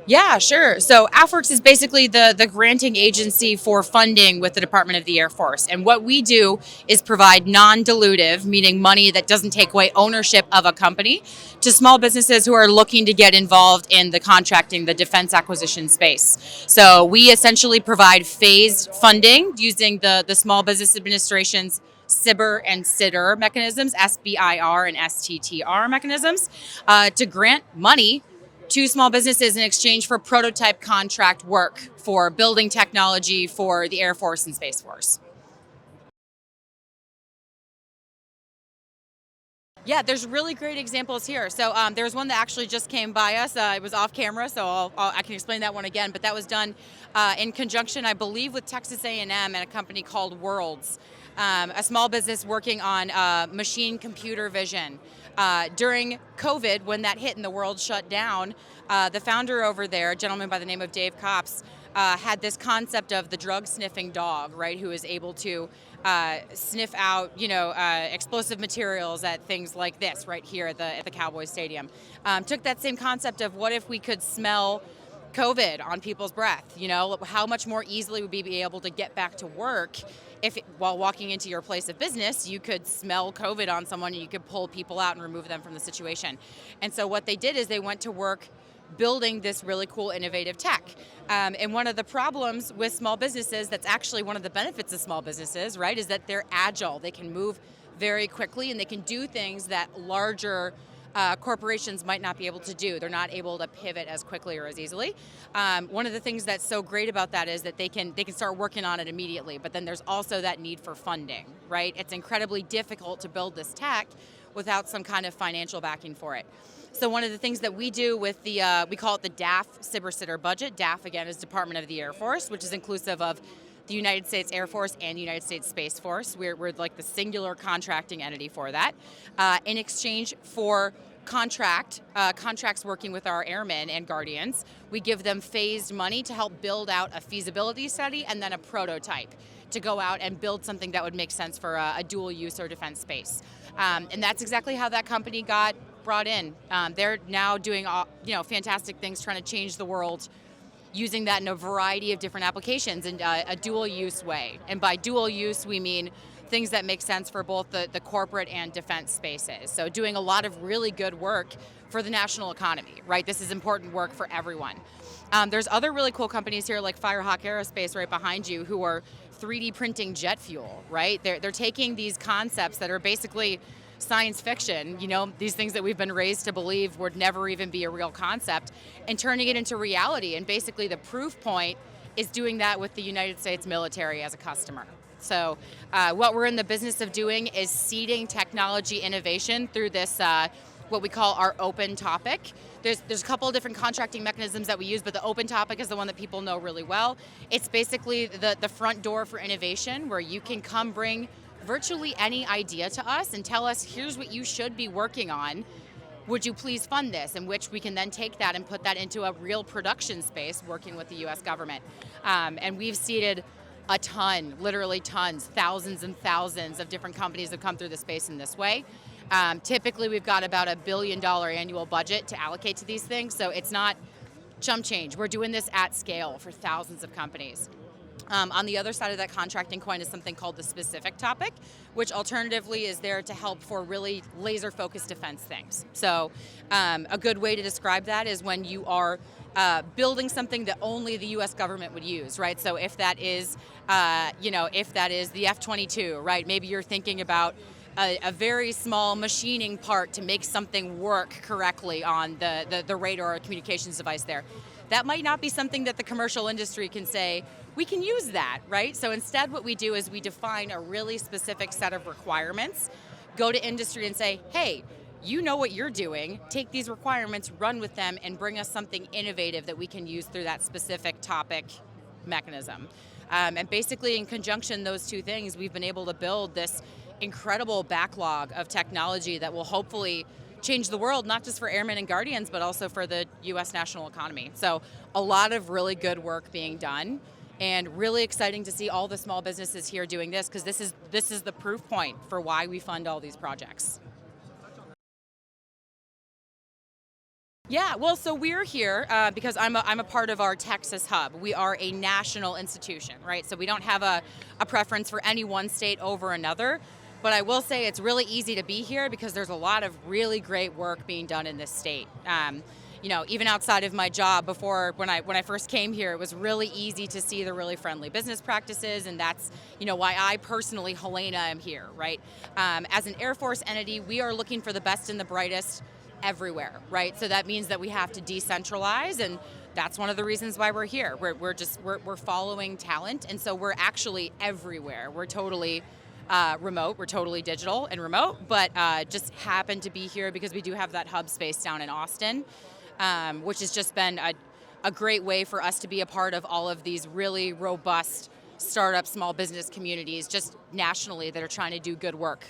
Yeah, sure. So AFWERX is basically the granting agency for funding with the Department of the Air Force. And what we do is provide non-dilutive, meaning money that doesn't take away ownership of a company, to small businesses who are looking to get involved in the contracting, the defense acquisition space. So we essentially provide phased funding using the Small Business Administration's SBIR and SITR mechanisms, SBIR and STTR mechanisms, to grant money to small businesses in exchange for prototype contract work for building technology for the Air Force and Space Force. Yeah, there's really great examples here. So there's one that actually just came by us. It was off camera, so I can explain that one again. But that was done in conjunction, I believe, with Texas A&M and a company called Worlds, a small business working on machine computer vision. During COVID, when that hit and the world shut down, the founder over there, a gentleman by the name of Dave Kops, had this concept of the drug sniffing dog, right, who is able to sniff out, explosive materials at things like this right here at the Cowboys Stadium. Took that same concept of what if we could smell COVID on people's breath? How much more easily would we be able to get back to work if, while walking into your place of business, you could smell COVID on someone and you could pull people out and remove them from the situation. And so what they did is they went to work building this really cool innovative tech. And one of the problems with small businesses, that's actually one of the benefits of small businesses, right, is that they're agile. They can move very quickly and they can do things that larger corporations might not be able to do. They're not able to pivot as quickly or as easily. One of the things that's so great about that is that they can start working on it immediately, but then there's also that need for funding, right? It's incredibly difficult to build this tech without some kind of financial backing for it. So one of the things that we do with the, we call it the DAF SBIR-SITR budget. DAF, again, is Department of the Air Force, which is inclusive of the United States Air Force and the United States Space Force. We're like the singular contracting entity for that. In exchange for contracts working with our airmen and guardians, we give them phased money to help build out a feasibility study and then a prototype to go out and build something that would make sense for a dual use or defense space. And that's exactly how that company got brought in. They're now doing fantastic things, trying to change the world using that in a variety of different applications in a dual use way. And by dual use, we mean things that make sense for both the corporate and defense spaces. So doing a lot of really good work for the national economy, right? This is important work for everyone. There's other really cool companies here like Firehawk Aerospace right behind you who are 3D printing jet fuel, right? They're taking these concepts that are basically science fiction, these things that we've been raised to believe would never even be a real concept, and turning it into reality. And basically the proof point is doing that with the United States military as a customer. So what we're in the business of doing is seeding technology innovation through this, what we call our open topic. There's a couple of different contracting mechanisms that we use, but the open topic is the one that people know really well. It's basically the front door for innovation, where you can come bring virtually any idea to us and tell us, here's what you should be working on. Would you please fund this? In which we can then take that and put that into a real production space working with the US government. And we've seeded a ton, literally tons, thousands and thousands of different companies that come through the space in this way. Typically, we've got about $1 billion annual budget to allocate to these things, so it's not chump change. We're doing this at scale for thousands of companies. On the other side of that contracting coin is something called the specific topic, which alternatively is there to help for really laser-focused defense things. So a good way to describe that is when you are building something that only the U.S. government would use, right? So if that is, if that is the F-22, right? Maybe you're thinking about a very small machining part to make something work correctly on the radar or communications device there. That might not be something that the commercial industry can say, we can use that, right? So instead what we do is we define a really specific set of requirements, go to industry and say, hey, you know what you're doing, take these requirements, run with them, and bring us something innovative that we can use through that specific topic mechanism. And basically in conjunction, those two things, we've been able to build this incredible backlog of technology that will hopefully change the world, not just for airmen and guardians, but also for the U.S. national economy. So a lot of really good work being done, and really exciting to see all the small businesses here doing this, because this is the proof point for why we fund all these projects. Yeah, well, so we're here because I'm a part of our Texas hub. We are a national institution, right? So we don't have a preference for any one state over another. But I will say it's really easy to be here because there's a lot of really great work being done in this state. Even outside of my job, before when I first came here, it was really easy to see the really friendly business practices, and that's why I personally, Helena, am here, right? As an Air Force entity, we are looking for the best and the brightest everywhere, right? So that means that we have to decentralize, and that's one of the reasons why we're here. We're following talent, and so we're actually everywhere. We're totally remote. We're totally digital and remote, but just happen to be here because we do have that hub space down in Austin, which has just been a great way for us to be a part of all of these really robust startup small business communities just nationally that are trying to do good work.